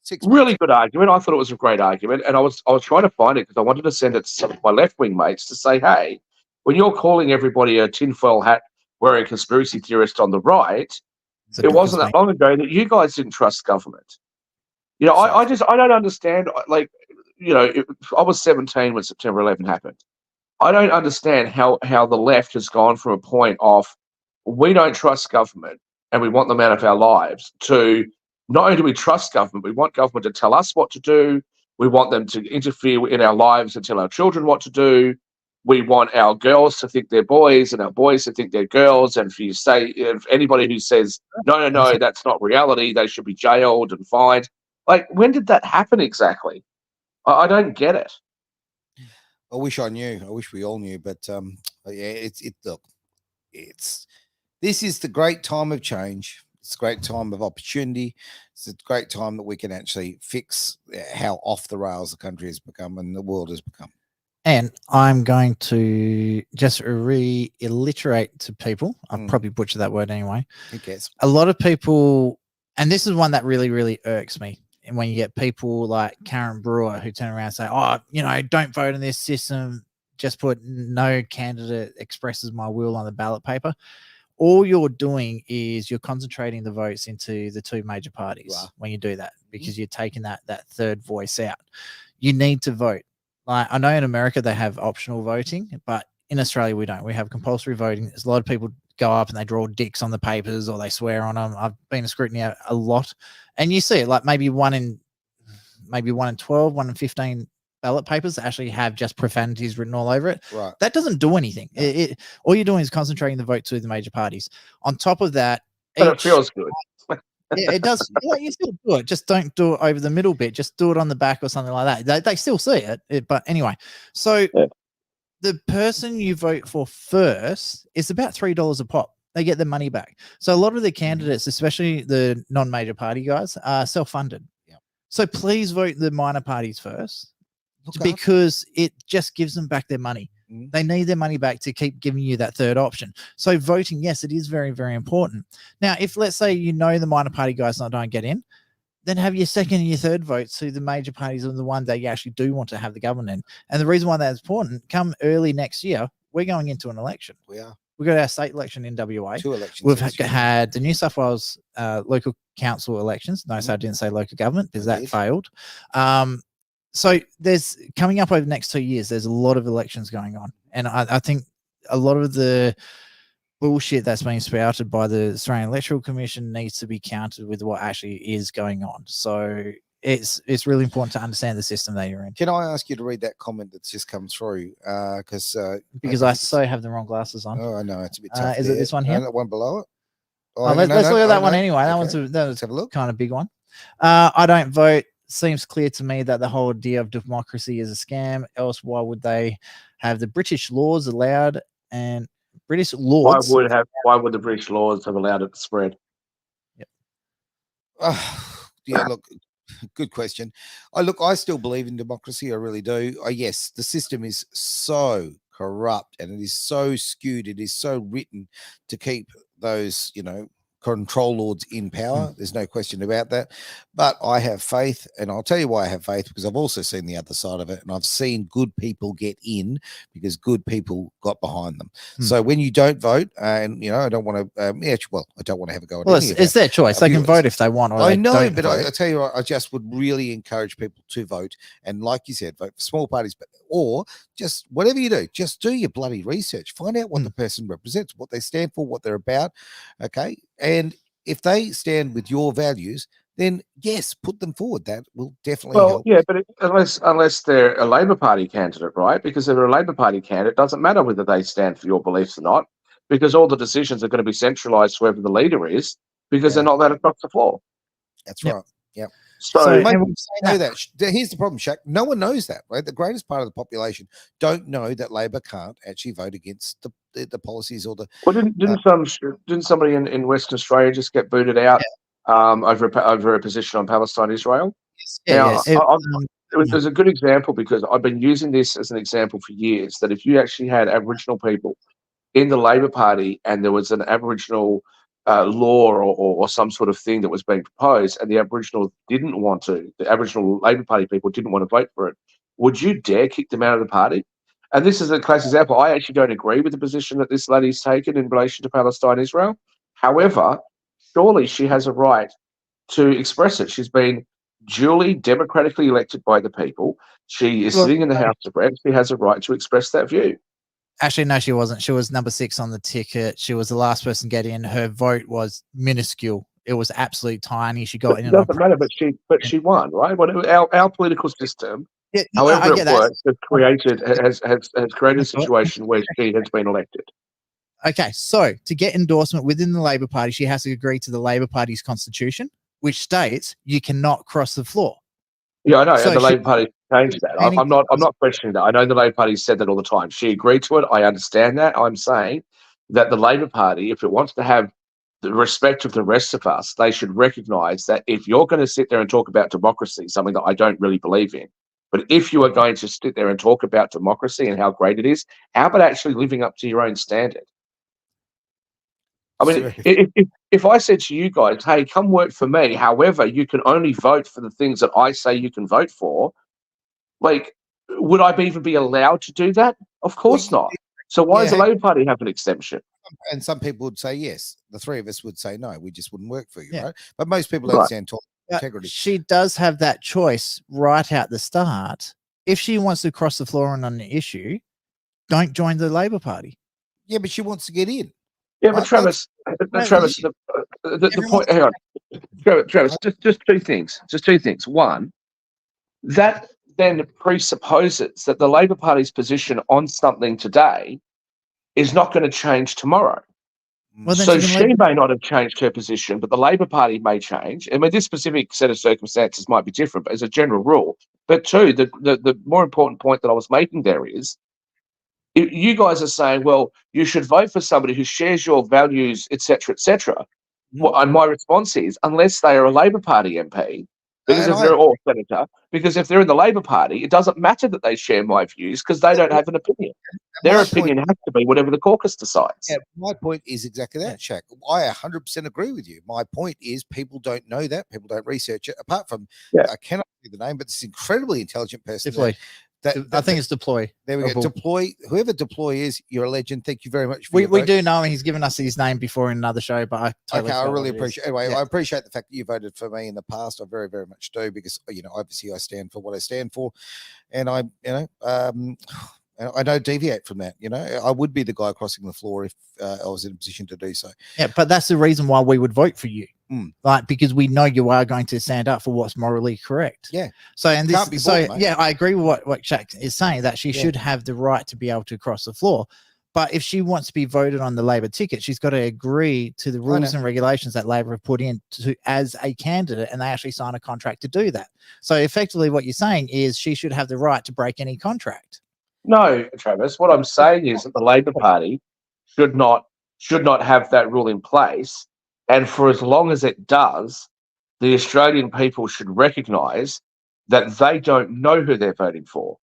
6 Really months. good argument. I thought it was a great argument, and I was trying to find it because I wanted to send it to some of my left wing mates to say, hey, when you're calling everybody a tinfoil hat wearing conspiracy theorist on the right, it wasn't that long ago that you guys didn't trust government. You know, I don't understand. Like, you know, I was 17 when September 11 happened. I don't understand how the left has gone from a point of we don't trust government and we want them out of our lives to not only do we trust government, we want government to tell us what to do. We want them to interfere in our lives and tell our children what to do. We want our girls to think they're boys and our boys to think they're girls. And if anybody who says, no, that's not reality, they should be jailed and fined. Like, when did that happen exactly? I don't get it. I wish I knew. I wish we all knew. But yeah, look, this is the great time of change. It's a great time of opportunity. It's a great time that we can actually fix how off the rails the country has become and the world has become. And I'm going to just reiterate to people. I've probably butchered that word anyway. Who cares? A lot of people, and this is one that really, really irks me. And when you get people like Karen Brewer who turn around and say, oh, you know, don't vote in this system, just put no candidate expresses my will on the ballot paper. All you're doing is you're concentrating the votes into the two major parties when you do that, because you're taking that third voice out. You need to vote. Like, I know in America they have optional voting, but in Australia we don't. We have compulsory voting. There's a lot of people go up and they draw dicks on the papers or they swear on them. I've been to scrutiny a lot, and you see it like maybe one in 12, 1 in 15 ballot papers that actually have just profanities written all over it. Right. That doesn't do anything. All you're doing is concentrating the vote to the major parties. On top of that, but it feels good. Yeah, it does. Like, you still do it. Just don't do it over the middle bit. Just do it on the back or something like that. They still see it. But anyway, so the person you vote for first is about $3 a pop. They get their money back. So a lot of the candidates, especially the non-major party guys, are self-funded. Yeah. So please vote the minor parties first, because it just gives them back their money. They need their money back to keep giving you that third option. So voting, yes, it is very, very important. Now, if let's say the minor party guys don't get in, then have your second and your third votes to the major parties are the ones that you actually do want to have the government in. And the reason why that's important, come early next year, we're going into an election. We are. We've got our state election in WA. 2 elections. We've had the New South Wales local council elections. Notice I didn't say local government because that failed. So there's coming up over the next 2 years, there's a lot of elections going on. And I think a lot of the bullshit that's being spouted by the Australian Electoral Commission needs to be countered with what actually is going on. So it's really important to understand the system that you're in. Can I ask you to read that comment that's just come through? Because I so have the wrong glasses on. Oh, I know. It's a bit tough. Is it this one here? No, that one below it. Let's look at that one anyway. That one's let's have a look. Kind of big one. I don't vote. Seems clear to me that the whole idea of democracy is a scam. Else, why would they have the British laws allowed and British lords? Why would the British laws have allowed it to spread? Yep. Yeah, look, good question. I still believe in democracy. I really do. Yes, the system is so corrupt and it is so skewed. It is so written to keep those, control lords in power. There's no question about that. But I have faith, and I'll tell you why I have faith, because I've also seen the other side of it, and I've seen good people get in because good people got behind them. So when you don't vote, and I don't want to, I don't want to have a go at it's their choice. They can vote if they want. Or I know, don't but vote. I tell you what, I just would really encourage people to vote, and like you said, vote for small parties, or just whatever you do, just do your bloody research. Find out what the person represents, what they stand for, what they're about. Okay. And if they stand with your values, then yes, put them forward. That will definitely help. Yeah, but unless they're a Labor Party candidate, right? Because if they're a Labor Party candidate, it doesn't matter whether they stand for your beliefs or not, because all the decisions are going to be centralised to whoever the leader is. because they're not allowed to cross the floor. That's Yep. right. Yep. So, Mate, and we've seen know that. that. Here's the problem, Shaq. No one knows that, right? The greatest part of the population don't know that Labor can't actually vote against the policies or the. well, didn't somebody in Western Australia just get booted out over a position on Palestine Israel? Now, It, it was a good example because I've been using this as an example for years. That if you actually had Aboriginal people in the Labor Party and there was an Aboriginal law or some sort of thing that was being proposed, and the Aboriginal didn't want to, the Aboriginal Labor Party people didn't want to vote for it, would you dare kick them out of the party? And this is a classic example. I actually don't agree with the position that this lady's taken in relation to Palestine Israel. However, surely she has a right to express it. She's been duly democratically elected by the people. She is sitting in the House of Reps. She has a right to express that view. Actually, no, she wasn't. She was number 6 on the ticket. She was the last person to get in. Her vote was minuscule. It was absolutely tiny. She got in. It doesn't matter, but she won, right? Our political system, however it works, has created a situation where she has been elected. Okay, so to get endorsement within the Labor Party, she has to agree to the Labor Party's constitution, which states you cannot cross the floor. Yeah, I know. So and the Labor Party changed that. I'm not questioning that. I know the Labor Party said that all the time. She agreed to it. I understand that. I'm saying that the Labor Party, if it wants to have the respect of the rest of us, they should recognise that if you're going to sit there and talk about democracy, something that I don't really believe in, but if you are going to sit there and talk about democracy and how great it is, how about actually living up to your own standard? I mean, if I said to you guys, hey, come work for me, however, you can only vote for the things that I say you can vote for, like, would I even be allowed to do that? Of course not. So why does the Labor Party have an exemption? And some people would say yes. The three of us would say no. We just wouldn't work for you, right? But most people don't understand integrity. She does have that choice right at the start. If she wants to cross the floor on an issue, don't join the Labor Party. Yeah, but she wants to get in. Yeah, but Travis, the point. Hang on, Travis. Just two things. Just two things. One, that then presupposes that the Labor Party's position on something today is not going to change tomorrow. Well, so she may not have changed her position, but the Labor Party may change. I mean, this specific set of circumstances might be different, but as a general rule. But two, the more important point that I was making there is, you guys are saying, well, you should vote for somebody who shares your values, etc., etc. Well, and my response is, unless they are a Labor Party MP, because if they're all senator, because if they're in the Labor Party, it doesn't matter that they share my views because they don't have an opinion. Their opinion has to be whatever the caucus decides. Yeah, my point is exactly that, Shaq. I 100% agree with you. My point is people don't know that. People don't research it. Apart from, I cannot see the name, but this incredibly intelligent person. I think it's Deploy. There we go. Deploy. Whoever Deploy is, you're a legend. Thank you very much. For we do know him. He's given us his name before in another show, but I really appreciate. Anyway, I appreciate the fact that you voted for me in the past. I very, very much do because obviously I stand for what I stand for, and I don't deviate from that. I would be the guy crossing the floor if I was in a position to do so. Yeah, but that's the reason why we would vote for you. Because we know you are going to stand up for what's morally correct. Yeah. So I agree with what Shaq is saying, that she should have the right to be able to cross the floor. But if she wants to be voted on the Labor ticket, she's got to agree to the rules and regulations that Labor have put in as a candidate, and they actually sign a contract to do that. So effectively what you're saying is she should have the right to break any contract. No, Travis, what I'm saying is that the Labor Party should not have that rule in place. And for as long as it does, the Australian people should recognise that they don't know who they're voting for.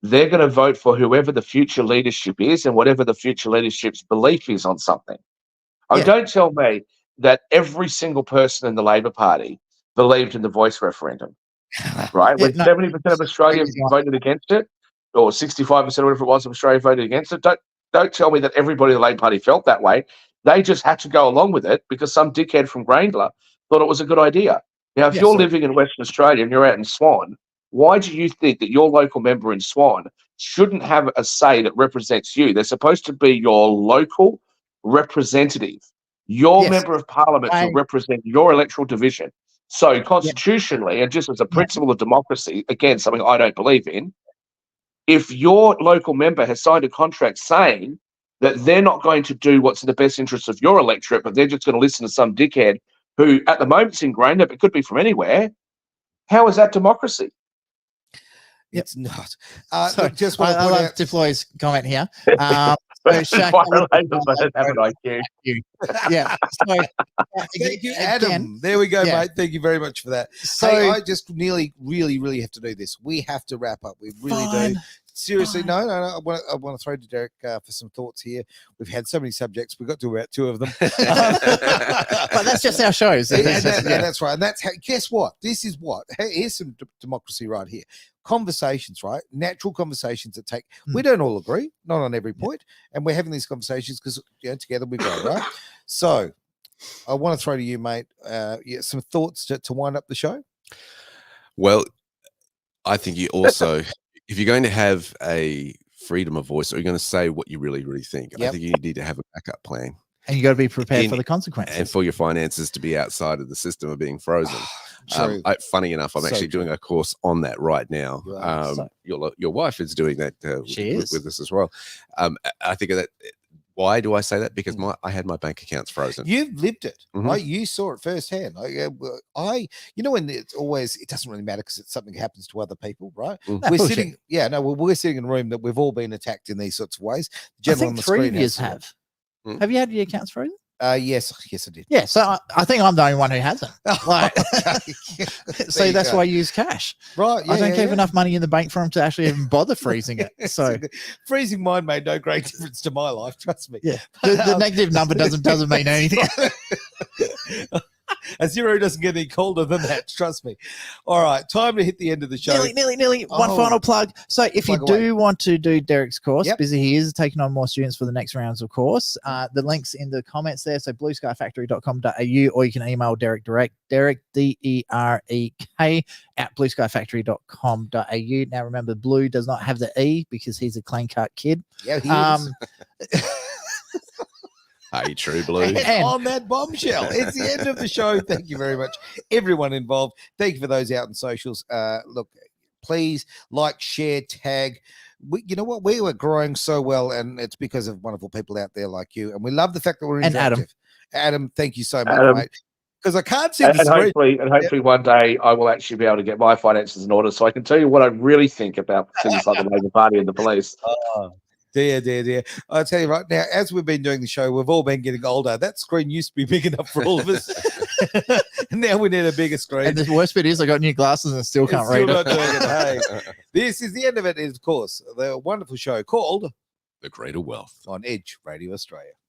They're going to vote for whoever the future leadership is and whatever the future leadership's belief is on something. Oh, don't tell me that every single person in the Labor Party believed in the voice referendum, right? When 70% of Australia voted against it, or 65% or whatever it was of Australia voted against it, don't tell me that everybody in the Labor Party felt that way. They just had to go along with it because some dickhead from Grangler thought it was a good idea. Now, if you're living in Western Australia and you're out in Swan, why do you think that your local member in Swan shouldn't have a say that represents you? They're supposed to be your local representative. Your member of parliament should represent your electoral division. So constitutionally, and just as a principle of democracy, again, something I don't believe in, if your local member has signed a contract saying that they're not going to do what's in the best interest of your electorate, but they're just going to listen to some dickhead who at the moment is ingrained, but it could be from anywhere. How is that democracy? It's not. So, Look, just want I to point love out. Deploy's comment here. So Shaq, Labour men have an IQ. yeah. So, Thank you, again, Adam. There we go, yeah. mate. Thank you very much for that. So Hey, I just really have to do this. We have to wrap up. We really do. Fine. Seriously, Fine. no. I want to throw to Derek for some thoughts here. We've had so many subjects. We've got to about 2 of them. but that's just our shows. And that's right. And that's how, guess what? This is what. Here's some democracy right here. Conversations, right? Natural conversations that take. We don't all agree, not on every point, and we're having these conversations because together we go, right? So, I want to throw to you, mate. Some thoughts to wind up the show. Well, I think you also, if you're going to have a freedom of voice, or you're going to say what you really think, I think you need to have a backup plan. And you got to be prepared for the consequences. And for your finances to be outside of the system of being frozen. Funny enough, I'm actually doing a course on that right now. Your wife is doing that with us as well. I think of that. Why do I say that? Because I had my bank accounts frozen. You've lived it, right? You saw it firsthand. When it doesn't really matter because it's something that happens to other people, right? We're sitting in a room that we've all been attacked in these sorts of ways. The I think 3 of you have. Have you had your accounts frozen? Yes, I did. Yeah, so I think I'm the only one who hasn't. Like, so that's why I use cash. Right. I don't keep enough money in the bank for him to actually even bother freezing it. So freezing mine made no great difference to my life. Trust me. Yeah, the negative number doesn't mean anything. A 0 doesn't get any colder than that. Trust me. All right, time to hit the end of the show. Nearly. One final plug. So if you do want to do Derek's course, because he is taking on more students for the next rounds of course, the link's in the comments there. So blueskyfactory.com.au, or you can email Derek direct, Derek, DEREK, at blueskyfactory.com.au. Now remember, Blue does not have the E because he's a clean cut kid. Yeah, he is. Hey, True Blue. And on that bombshell, it's the end of the show. Thank you very much, everyone involved. Thank you for those out in socials. Look, please like, share, tag. You know what? We were growing so well, and it's because of wonderful people out there like you. And we love the fact that we're interactive. Adam, thank you so much, mate. Because I can't see the screen. Hopefully one day I will actually be able to get my finances in order so I can tell you what I really think about things like the Labour Party and the police. Dear. I'll tell you right now, as we've been doing the show, we've all been getting older. That screen used to be big enough for all of us. And now we need a bigger screen. And the worst bit is I got new glasses and still can't read it. Hey, this is the end of it, is, of course, the wonderful show called The Greater Wealth on Edge Radio Australia.